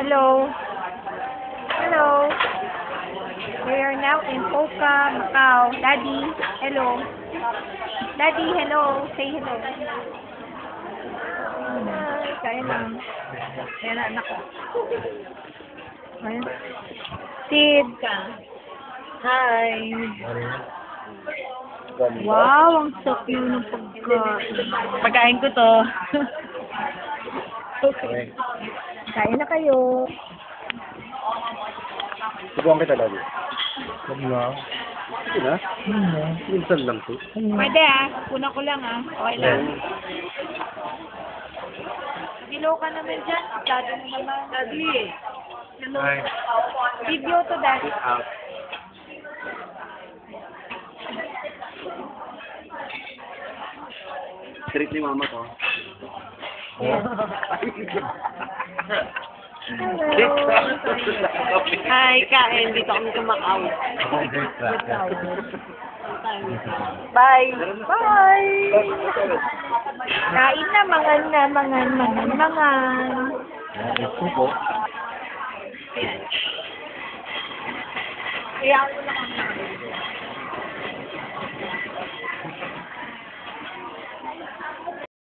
Hello. Hello. We are now in Poca, Macau. Daddy, hello. Daddy, hello. Say hello. Kaya lang. Kaya na anak ko. Ayan. Sid. Hi. Wow, ang sakyo ng pagkain. Pagkain ko to. Okay. Kain na kayo. Subukan kita lagi. Huwag na. Sige na. Minsan lang to. Pwede kuna ko lang Okay lang. Bilo ka naman dyan. Dado mo naman. Daddy. Hello. Video to daddy. Out. Treat ni mama to. Hello. Hi, kain. Dito kami kumakaw. Bye. Bye. Kain na, mangan. Gusto po. Kaya ako lang